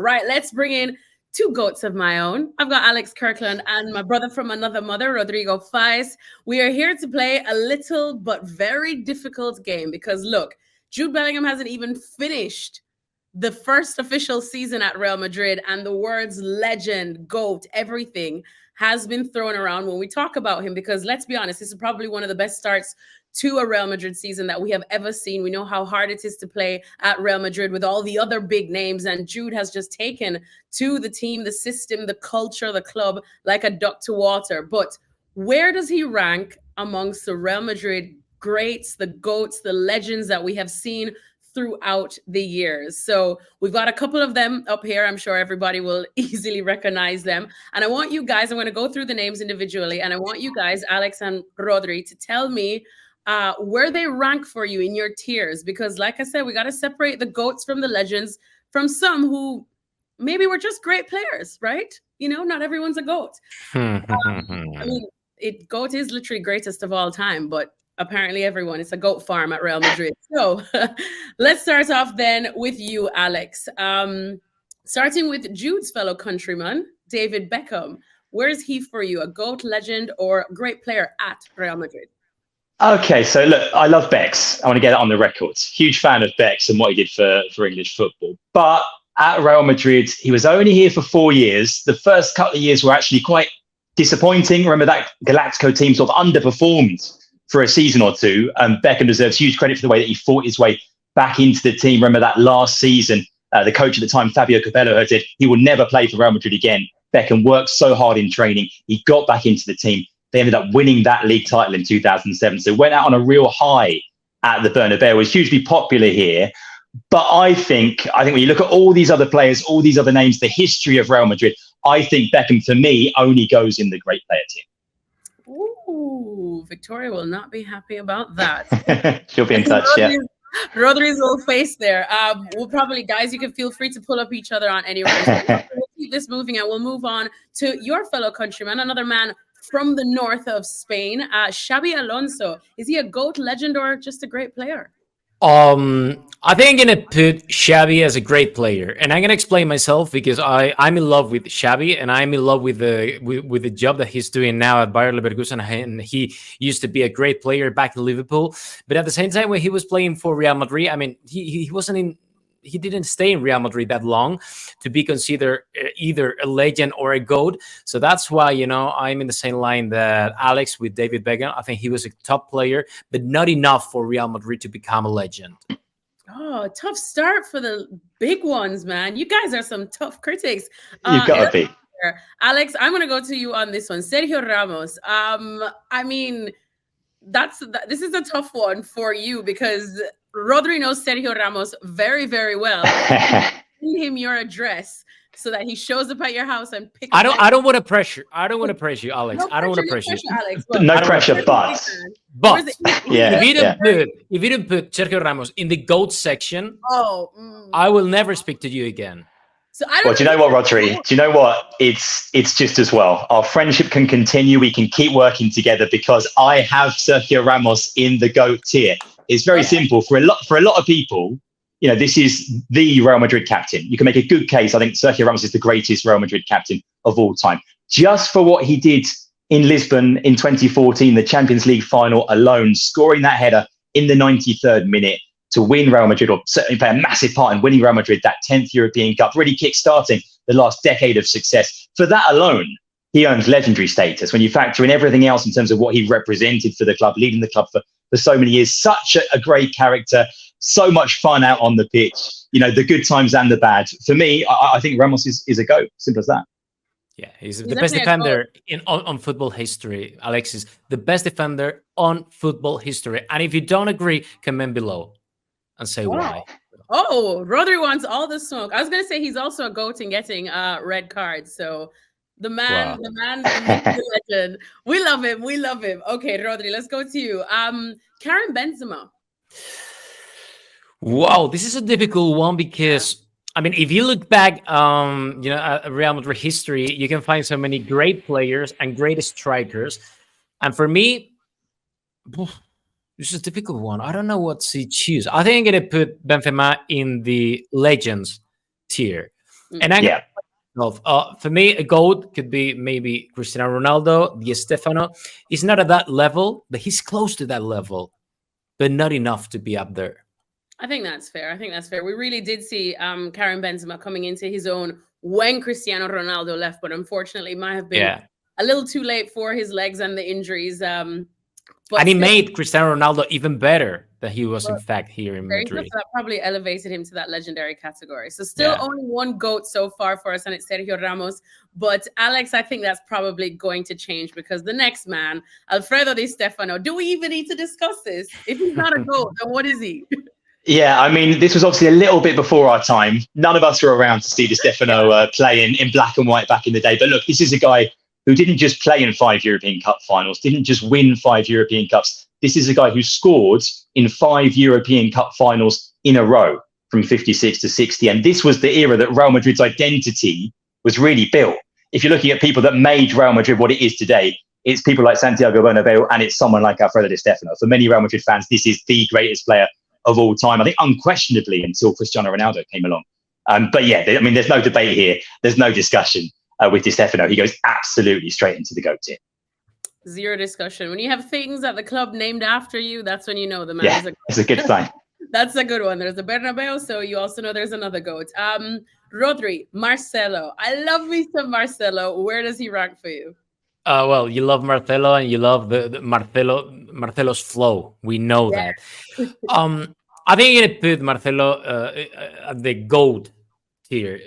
Right, let's bring in two goats of my own. I've got Alex Kirkland and my brother from another mother, Rodrigo Faez. We are here to play a little but very difficult game because look, Jude Bellingham hasn't even finished the first official season at Real Madrid, and the words legend, GOAT, everything has been thrown around when we talk about him because let's be honest, this is probably one of the best starts to a Real Madrid season that we have ever seen. We know how hard it is to play at Real Madrid with all the other big names, and Jude has just taken to the team, the system, the culture, the club like a duck to water. But where does he rank amongst the Real Madrid greats, the GOATs, the legends that we have seen throughout the years? So we've got a couple of them up here. I'm sure everybody will easily recognize them. And I want you guys, I'm going to go through the names individually, and I want you guys, Alex and Rodri, to tell me where they rank for you in your tiers. Because like I said, we got to separate the GOATs from the legends from some who maybe were just great players, right? You know, not everyone's a GOAT. I mean, GOAT is literally greatest of all time, but apparently everyone, it's a GOAT farm at Real Madrid. So let's start off then with you, Alex. Starting with Jude's fellow countryman, David Beckham. Where is he for you? A GOAT, legend, or great player at Real Madrid? Okay, so look, I love Bex. I want to get it on the record. Huge fan of Bex and what he did for English football. But at Real Madrid, he was only here for 4 years. The first couple of years were actually quite disappointing. Remember that Galactico team sort of underperformed for a season or two. Beckham deserves huge credit for the way that he fought his way back into the team. Remember that last season, the coach at the time, Fabio Capello, had said he will never play for Real Madrid again. Beckham worked so hard in training. He got back into the team. They ended up winning that league title in 2007. So went out on a real high at the Bernabeu. Was hugely popular here. But I think when you look at all these other players, all these other names, the history of Real Madrid, I think Beckham, for me, only goes in the great player team. Ooh, Victoria will not be happy about that. She'll be in touch, yeah. Rodri's little face there. We'll probably, guys, you can feel free to pull up each other on anywhere. So we'll keep this moving and we'll move on to your fellow countryman, another man from the north of Spain, Xabi Alonso. Is he a GOAT, legend, or just a great player? I think I'm gonna put Xabi as a great player, and I'm gonna explain myself because I'm in love with Xabi, and I'm in love with the job that he's doing now at Bayer Leverkusen. And he used to be a great player back in Liverpool, but at the same time when he was playing for Real Madrid, I mean, he didn't stay in Real Madrid that long to be considered either a legend or a GOAT. So that's why, you know, I'm in the same line that Alex with David Beckham. I think he was a top player, but not enough for Real Madrid to become a legend. Oh, tough start for the big ones, man. You guys are some tough critics. You've got to be. Alex, I'm going to go to you on this one. Sergio Ramos. I mean, this is a tough one for you because Rodri knows Sergio Ramos very, very well. Send him your address so that he shows up at your house and pick. I don't want to pressure. I don't want to pressure you, Alex. I don't want to pressure you. Alex, no pressure, but if you didn't put Sergio Ramos in the GOAT section, I will never speak to you again. So do you know what, Rodri? Do you know what? It's just as well. Our friendship can continue. We can keep working together because I have Sergio Ramos in the GOAT tier. It's very simple for a lot of people. You know, this is the Real Madrid captain. You can make a good case. I think Sergio Ramos is the greatest Real Madrid captain of all time. Just for what he did in Lisbon in 2014, the Champions League final alone, scoring that header in the 93rd minute to win Real Madrid, or certainly play a massive part in winning Real Madrid that 10th European Cup, really kick-starting the last decade of success. For that alone, he earns legendary status. When you factor in everything else in terms of what he represented for the club, leading the club for so many years, such a great character, so much fun out on the pitch, you know, the good times and the bad. For me, I think Ramos is a GOAT, simple as that. Yeah, he's the best defender on football history, Alexis. The best defender on football history. And if you don't agree, comment below and say why. Oh, Rodri wants all the smoke. I was going to say he's also a GOAT in getting red cards. So the man, the legend. We love him. We love him. Okay, Rodri, let's go to you. Karim Benzema. Wow, this is a difficult one because, I mean, if you look back, at Real Madrid history, you can find so many great players and great strikers. And for me, this is a difficult one. I don't know what to choose. I think I'm going to put Benzema in the legends tier And for me, a GOAT could be maybe Cristiano Ronaldo, Di Stefano. He's not at that level, but he's close to that level, but not enough to be up there. I think that's fair. We really did see Karim Benzema coming into his own when Cristiano Ronaldo left, but unfortunately might have been a little too late for his legs and the injuries. And he made Cristiano Ronaldo even better than he was, in fact, here in Madrid. So that probably elevated him to that legendary category. So still only one GOAT so far for us, and it's Sergio Ramos. But Alex, I think that's probably going to change because the next man, Alfredo Di Stefano, do we even need to discuss this? If he's not a GOAT, then what is he? Yeah, I mean, this was obviously a little bit before our time. None of us were around to see Di Stefano play in black and white back in the day. But look, this is a guy who didn't just play in 5 European Cup finals, didn't just win 5 European Cups. This is a guy who scored in 5 European Cup finals in a row from 56 to 60. And this was the era that Real Madrid's identity was really built. If you're looking at people that made Real Madrid what it is today, it's people like Santiago Bernabeu and it's someone like Alfredo Di Stefano. For many Real Madrid fans, this is the greatest player of all time. I think unquestionably until Cristiano Ronaldo came along. But yeah, I mean, there's no debate here. There's no discussion with Di Stefano. He goes absolutely straight into the GOAT tier. Zero discussion. When you have things at the club named after you, that's when you know the man is a GOAT. It's a good sign. That's a good one. There's a Bernabeu, so you also know there's another GOAT. Rodri, Marcelo. I love me some Marcelo. Where does he rank for you? Well, you love Marcelo and you love the Marcelo's flow. We know that. I think you're gonna put Marcelo at the GOAT tier.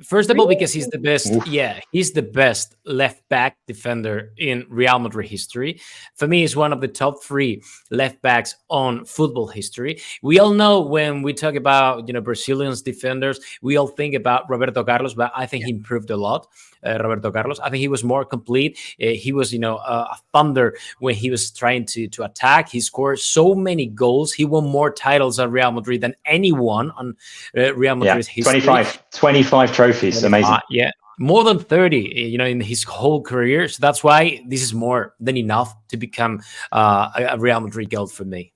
First of all, because he's the best. Yeah, he's the best left back defender in Real Madrid history. For me, he's one of the top 3 left backs on football history. We all know when we talk about Brazilians defenders, we all think about Roberto Carlos, but I think he improved a lot. Roberto Carlos, I think he was more complete. He was, a thunder when he was trying to attack. He scored so many goals. He won more titles at Real Madrid than anyone on Real Madrid's history. 25 trophies. Amazing. More than 30, in his whole career. So that's why this is more than enough to become a Real Madrid GOAT for me.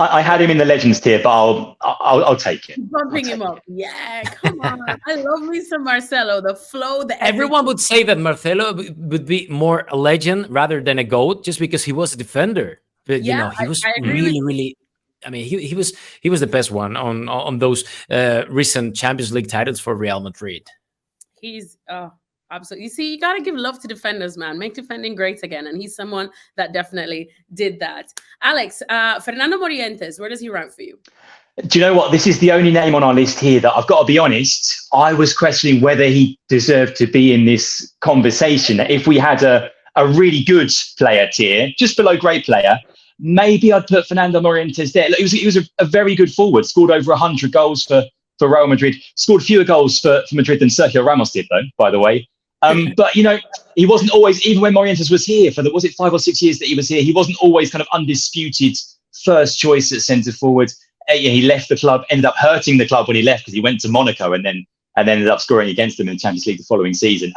I had him in the Legends tier, but I'll take it. Bumping him up. Yeah, come on. I love me some Marcelo. The flow, everyone would say that Marcelo would be more a legend rather than a GOAT just because he was a defender. But he was really. I mean, he was the best one on those recent Champions League titles for Real Madrid. He's absolutely. You see, you got to give love to defenders, man. Make defending great again. And he's someone that definitely did that. Alex, Fernando Morientes, where does he rank for you? Do you know what? This is the only name on our list here that I've got to be honest. I was questioning whether he deserved to be in this conversation. If we had a really good player tier, just below great player, maybe I'd put Fernando Morientes there. He was a very good forward, scored over 100 goals for Real Madrid, scored fewer goals for Madrid than Sergio Ramos did, though, by the way. But, he wasn't always, even when Morientes was here for was it 5 or 6 years that he was here, he wasn't always kind of undisputed first choice at centre forward. He left the club, ended up hurting the club when he left because he went to Monaco and then ended up scoring against them in the Champions League the following season.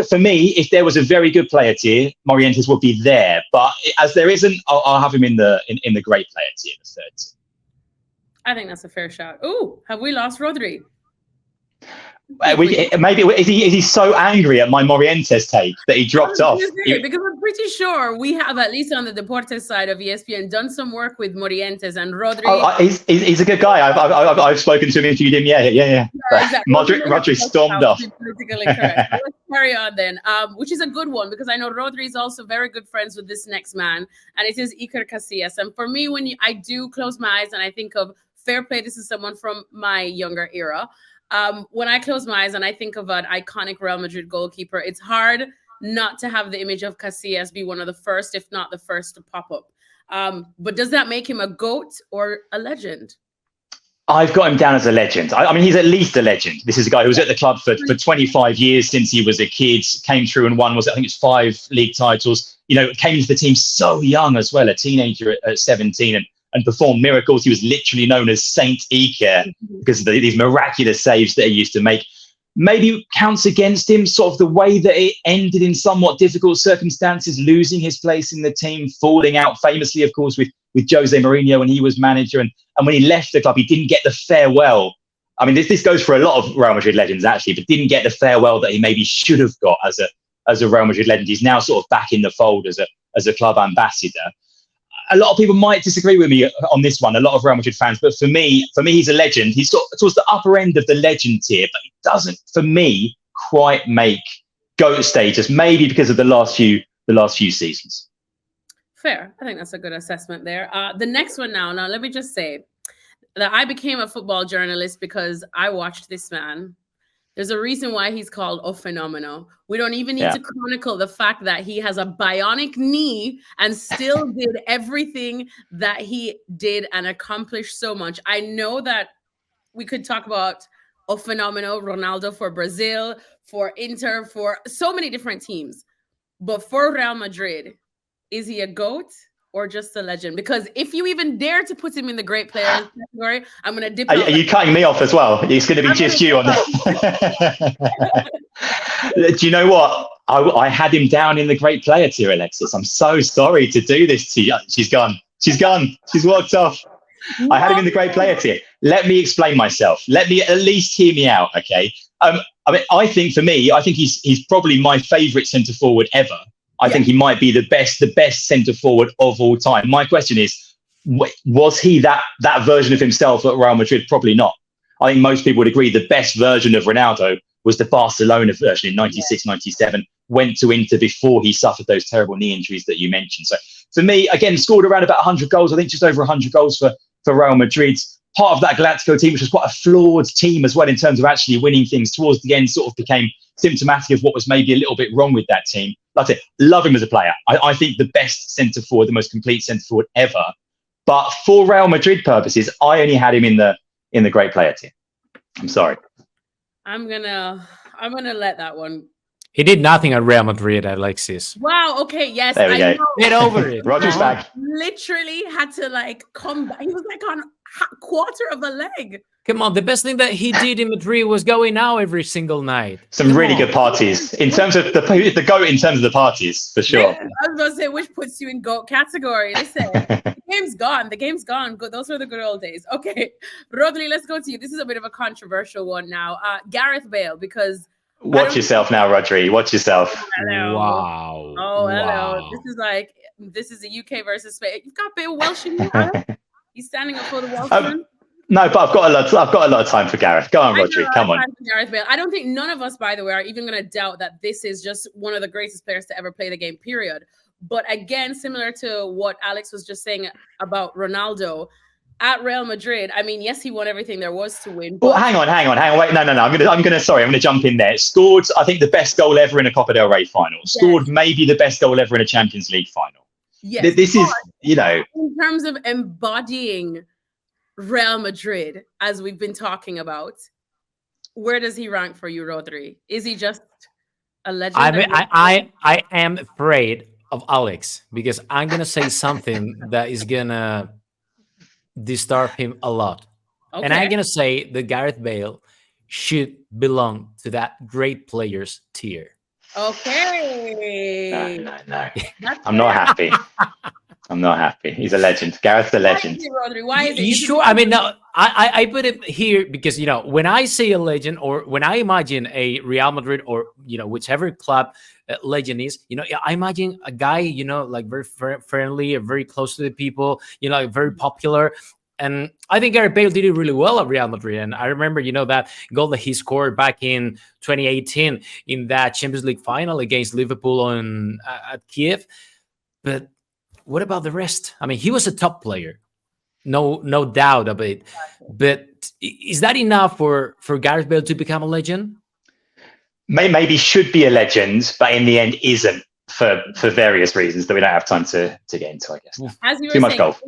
For me, if there was a very good player tier, Morientes would be there. But as there isn't, I'll have him in the great player tier, the third tier. I think that's a fair shout. Ooh, have we lost Rodri? Maybe is he so angry at my Morientes take that he dropped off? Because I'm pretty sure we have, at least on the Deportes side of ESPN, done some work with Morientes and Rodri. He's a good guy. I've spoken to him, interviewed him. Yeah. Exactly. Rodri stormed off. Politically correct. Let's carry on then. Which is a good one because I know Rodri is also very good friends with this next man, and it is Iker Casillas. And for me, when I do close my eyes and I think of fair play, this is someone from my younger era. When I close my eyes and I think of an iconic Real Madrid goalkeeper, it's hard not to have the image of Casillas be one of the first, if not the first, to pop up. But does that make him a GOAT or a legend? I've got him down as a legend. I mean, he's at least a legend. This is a guy who was at the club for 25 years since he was a kid, came through and won, I think it's 5 league titles. Came into the team so young as well, a teenager at 17 and performed miracles. He was literally known as Saint Iker because of these miraculous saves that he used to make. Maybe counts against him, sort of the way that it ended in somewhat difficult circumstances, losing his place in the team, falling out famously, of course, with Jose Mourinho when he was manager. And when he left the club, he didn't get the farewell I mean, this goes for a lot of Real Madrid legends actually, but didn't get the farewell that he maybe should have got as a Real Madrid legend. He's now sort of back in the fold as a club ambassador. A lot of people might disagree with me on this one, a lot of Real Madrid fans, but for me, he's a legend. He's sort of towards the upper end of the legend tier, but he doesn't, for me, quite make GOAT status, maybe because of the last few seasons. Fair. I think that's a good assessment there. The next one now, let me just say that I became a football journalist because I watched this man. There's a reason why he's called a phenomenal. We don't even need to chronicle the fact that he has a bionic knee and still did everything that he did and accomplished so much. I know that we could talk about a phenomenal Ronaldo for Brazil, for Inter, for so many different teams. But for Real Madrid, is he a GOAT or just a legend? Because if you even dare to put him in the great players category, I'm going to dip. Are you cutting me off as well? It's going to be just you on this. Do you know what? I had him down in the great player tier, Alexis. I'm so sorry to do this to you. She's gone. She's walked off. I had him in the great player tier. Let me explain myself. Let me at least hear me out, okay? I mean, I think for me, I think he's probably my favourite centre forward ever. I think he might be the best centre forward of all time. My question is, was he that version of himself at Real Madrid? Probably not. I think most people would agree the best version of Ronaldo was the Barcelona version in 96, 97, went to Inter before he suffered those terrible knee injuries that you mentioned. So for me, again, scored around about 100 goals, I think just over 100 goals for Real Madrid. Part of that Galactico team, which was quite a flawed team as well in terms of actually winning things towards the end, sort of became symptomatic of what was maybe a little bit wrong with that team. Like I said, love him as a player. I think the best centre forward, the most complete centre forward ever. But for Real Madrid purposes, I only had him in the great player tier. I'm sorry. I'm gonna let that one. He did nothing at Real Madrid, Alexis. Wow. Okay. Yes. There we go. Get over it. Roger's back. Literally had to come back. He was on quarter of a leg. Come on, the best thing that he did in Madrid was going out every single night. Some really good parties in terms of the GOAT in terms of the parties, for sure. I was going to say, which puts you in GOAT category. Listen, the game's gone. The game's gone. Those were the good old days. Okay, Rodri, let's go to you. This is a bit of a controversial one now. Gareth Bale, because... Watch yourself now, Rodri. Watch yourself. Hello. Wow. Oh, hello. Wow. This is a UK versus Spain. You've got Bale Welsh in you. He's standing up for the Welshman. No, but I've got a lot of time for Gareth. Go on, Rodri. Come on. Gareth Bale. I don't think none of us, by the way, are even going to doubt that this is just one of the greatest players to ever play the game, period. But again, similar to what Alex was just saying about Ronaldo, at Real Madrid, I mean, yes, he won everything there was to win. Well, hang on. Wait, no. I'm gonna jump in there. Scored, I think, the best goal ever in a Copa del Rey final. Scored maybe the best goal ever in a Champions League final. Yes. This is, in terms of embodying Real Madrid, as we've been talking about, where does he rank for you, Rodri? Is he just a legend? I am afraid of Alex because I'm gonna say something that is gonna disturb him a lot. Okay. And I'm gonna say that Gareth Bale should belong to that great players tier. Okay. No. I'm not happy. I'm not happy. He's a legend. Gareth's a legend. Why is it? You sure? I mean, no, I put it here because, when I say a legend or when I imagine a Real Madrid or, whichever club legend is, I imagine a guy, like very friendly, very close to the people, very popular. And I think Gareth Bale did it really well at Real Madrid. And I remember, that goal that he scored back in 2018 in that Champions League final against Liverpool at Kiev. But what about the rest? I mean, he was a top player, no doubt about it. But is that enough for Gareth Bale to become a legend? Maybe should be a legend, but in the end isn't for various reasons that we don't have time to get into, I guess. As you were Too much golf.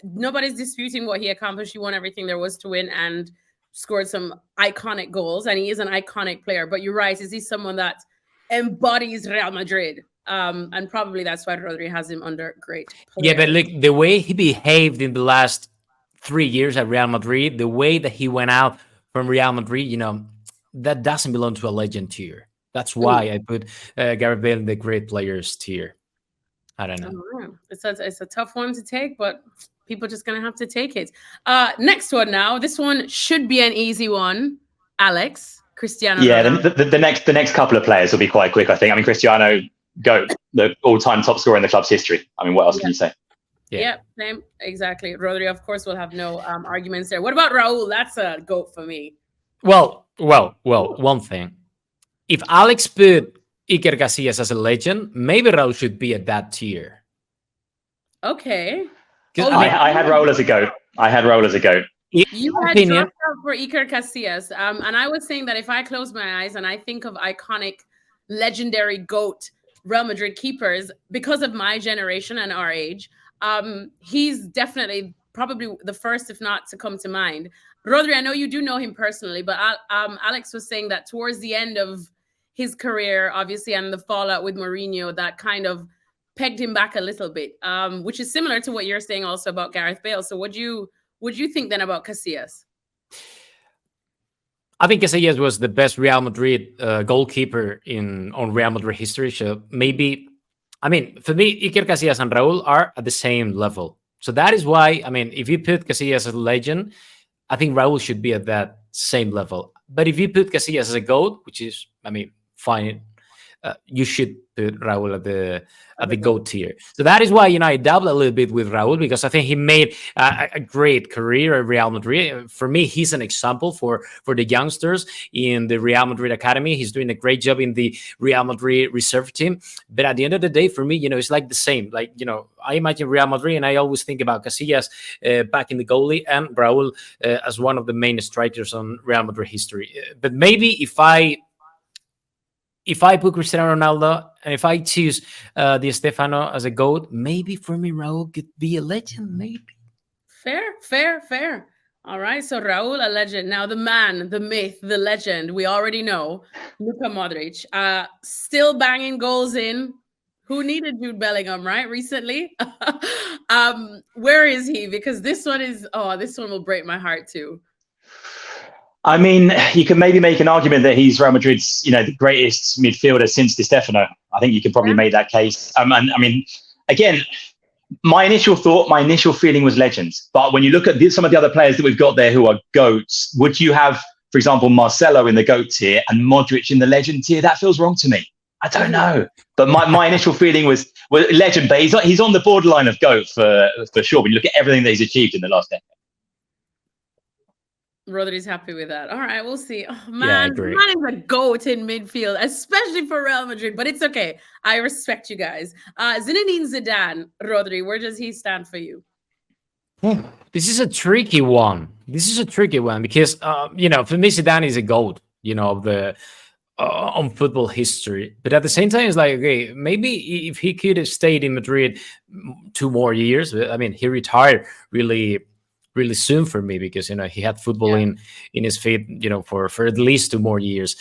Nobody's disputing what he accomplished. He won everything there was to win and scored some iconic goals, and he is an iconic player. But you're right, is he someone that embodies Real Madrid? And probably that's why Rodri has him under great player. Yeah, but look, the way he behaved in the last 3 years at Real Madrid, the way that he went out from Real Madrid, that doesn't belong to a legend tier. That's why I put Gareth Bale in the great players tier. I don't know. It's a tough one to take, but People just gonna have to take it. Next one now. This one should be an easy one. Alex, Cristiano Ronaldo. The next couple of players will be quite quick, I think. I mean, Cristiano, GOAT, the all-time top scorer in the club's history. I mean, what else can you say? Yeah, same, exactly. Rodrigo, of course, will have no arguments there. What about Raul? That's a GOAT for me. Well, one thing. If Alex put Iker Casillas as a legend, maybe Raul should be at that tier. Okay. I had Raul as a GOAT. You had dropped out for Iker Casillas. And I was saying that if I close my eyes and I think of iconic, legendary GOAT Real Madrid keepers, because of my generation and our age, he's definitely probably the first, if not to come to mind. Rodri, I know you do know him personally, but Alex was saying that towards the end of his career, obviously, and the fallout with Mourinho, that kind of pegged him back a little bit, which is similar to what you're saying also about Gareth Bale. So would you think then about Casillas? I think Casillas was the best Real Madrid goalkeeper on Real Madrid history. So maybe, I mean, for me, Iker Casillas and Raul are at the same level. So that is why, I mean, if you put Casillas as a legend, I think Raul should be at that same level. But if you put Casillas as a GOAT, which is, I mean, fine, you should put Raul at the GOAT tier. So that is why, I dabble a little bit with Raul, because I think he made a great career at Real Madrid. For me, he's an example for the youngsters in the Real Madrid academy. He's doing a great job in the Real Madrid reserve team. But at the end of the day, for me, it's like the same. Like, I imagine Real Madrid and I always think about Casillas back in the goalie and Raul as one of the main strikers on Real Madrid history. But maybe if I put Cristiano Ronaldo and if I choose Di Stefano as a GOAT, maybe for me Raul could be a legend. Maybe. Fair. All right, so Raul, a legend. Now the man, the myth, the legend, we already know, Luka Modric, still banging goals in. Who needed Jude Bellingham, right? Recently. Where is he? Because this one will break my heart too. I mean, you can maybe make an argument that he's Real Madrid's, the greatest midfielder since Di Stefano. I think you can probably make that case. And I mean, again, my initial feeling was legends. But when you look at some of the other players that we've got there who are GOATs, would you have, for example, Marcelo in the GOAT tier and Modric in the legend tier? That feels wrong to me. I don't know. But my initial feeling was legend. But he's on the borderline of GOAT for sure. When you look at everything that he's achieved in the last decade. Rodri's happy with that. All right, we'll see. Oh, man, man is a GOAT in midfield, especially for Real Madrid, but it's okay. I respect you guys. Zinedine Zidane, Rodri, where does he stand for you? This is a tricky one. Because, for me, Zidane is a GOAT, of the on football history. But at the same time, it's like, okay, maybe if he could have stayed in Madrid 2 more years, I mean, he retired really soon for me because he had football in his feet for at least 2 more years.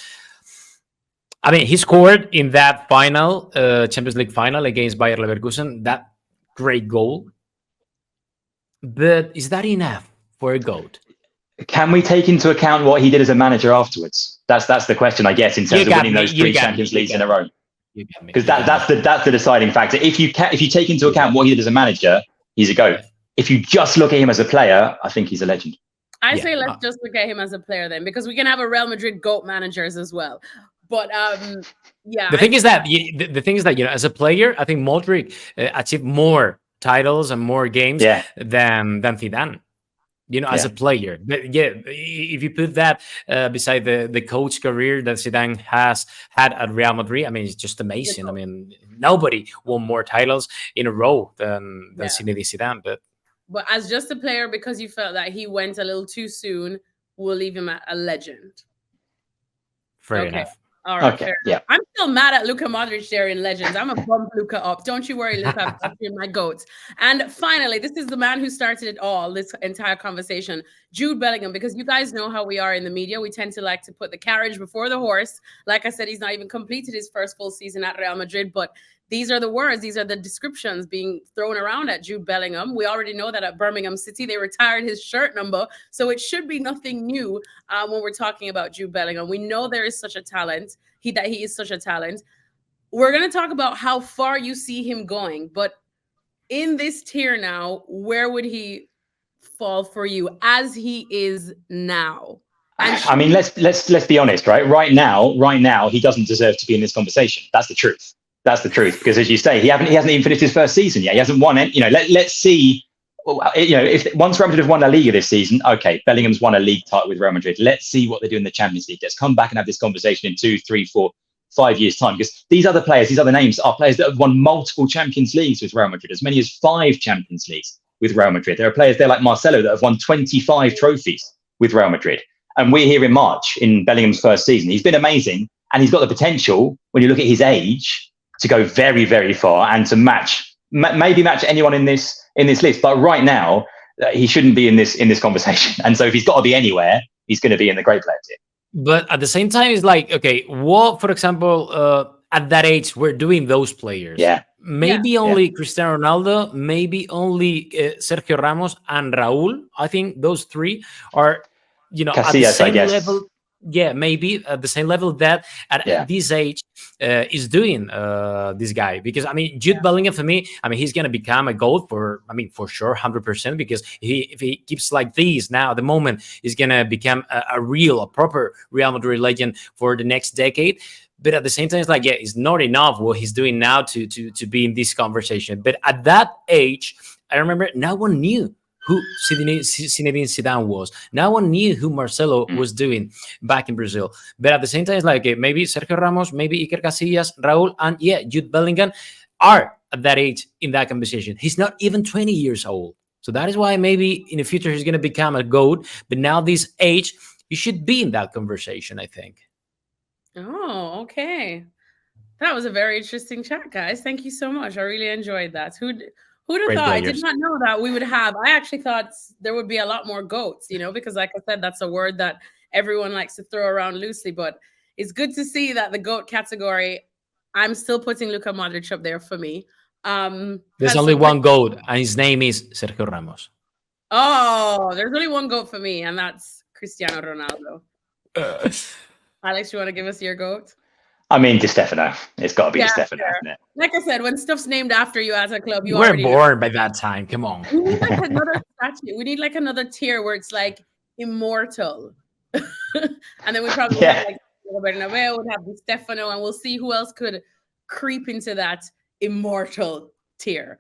I mean, he scored in that final Champions League final against Bayer Leverkusen, that great goal. But is that enough for a GOAT? Can we take into account what he did as a manager afterwards? That's the question, I guess, in terms of winning those 3 Champions Leagues in a row. Because that's the deciding factor. If you take into account what he did as a manager, he's a GOAT. If you just look at him as a player, I think he's a legend. I say let's just look at him as a player then, because we can have a Real Madrid GOAT managers as well. But the thing is that as a player, I think Modric achieved more titles and more games than Zidane. As a player. But if you put that beside the coach career that Zidane has had at Real Madrid, I mean, it's just amazing. I mean, nobody won more titles in a row than Zinedine Zidane. But as just a player, because you felt that he went a little too soon, we'll leave him at a legend. Fair enough. All right. Okay. Yeah. I'm still mad at Luka Modric there in legends. I'm gonna bump Luka up. Don't you worry, Luka. I'm in my GOATs. And finally, this is the man who started it all, this entire conversation, Jude Bellingham, because you guys know how we are in the media. We tend to like to put the carriage before the horse. Like I said, he's not even completed his first full season at Real Madrid, but these are the words, these are the descriptions being thrown around at Jude Bellingham. We already know that at Birmingham City, they retired his shirt number. So it should be nothing new when we're talking about Jude Bellingham. We know there is such a talent, that he is such a talent. We're going to talk about how far you see him going. But in this tier now, where would he fall for you as he is now? And I mean, let's be honest, right? Right now, he doesn't deserve to be in this conversation. That's the truth. That's the truth. Because as you say, he hasn't even finished his first season yet. He hasn't won it. You know, let's see. You know, if once Real Madrid have won La Liga this season, okay, Bellingham's won a league title with Real Madrid. Let's see what they do in the Champions League. Let's come back and have this conversation in 2, 3, 4, 5 years' time. Because these other players, these other names are players that have won multiple Champions Leagues with Real Madrid, as many as 5 Champions Leagues with Real Madrid. There are players there like Marcelo that have won 25 trophies with Real Madrid. And we're here in March in Bellingham's first season. He's been amazing, and he's got the potential, when you look at his age, to go very, very far and to maybe match anyone in this list. But right now, he shouldn't be in this conversation. And so if he's got to be anywhere, he's going to be in the great player tier. But at the same time, it's like, okay, what, for example, at that age, we're doing those players. Yeah. Maybe only Cristiano Ronaldo, maybe only Sergio Ramos and Raúl. I think those 3 are, you know, Casillas, at the same I guess. level. Yeah, maybe at the same level that at this age is doing this guy. Because, I mean, Jude Bellingham, for me, I mean, he's going to become a GOAT for sure, 100%, because if he keeps like this now, at the moment, he's going to become a proper Real Madrid legend for the next decade. But at the same time, it's like, it's not enough what he's doing now to be in this conversation. But at that age, I remember no one knew who Zinedine Zidane was. No one knew who Marcelo was doing back in Brazil. But at the same time, it's like maybe Sergio Ramos, maybe Iker Casillas, Raúl, and Jude Bellingham are at that age in that conversation. He's not even 20 years old. So that is why maybe in the future he's going to become a GOAT. But now this age, he should be in that conversation, I think. Oh, okay. That was a very interesting chat, guys. Thank you so much. I really enjoyed that. Who'd have thought? I did not know that we would have. I actually thought there would be a lot more GOATs, you know, because like I said, that's a word that everyone likes to throw around loosely. But it's good to see that the GOAT category, I'm still putting Luka Modric up there for me. There's only one GOAT, and his name is Sergio Ramos. Oh, there's only one GOAT for me, and that's Cristiano Ronaldo. Alex, you want to give us your GOAT? I mean, Di Stefano. It's got to be Di Stefano, isn't it? Like I said, when stuff's named after you as a club, you were born by that time. Come on. We need like another statue. We need like another tier where it's like immortal. And then we probably have like Bernabeu, would have Di Stefano, and we'll see who else could creep into that immortal tier.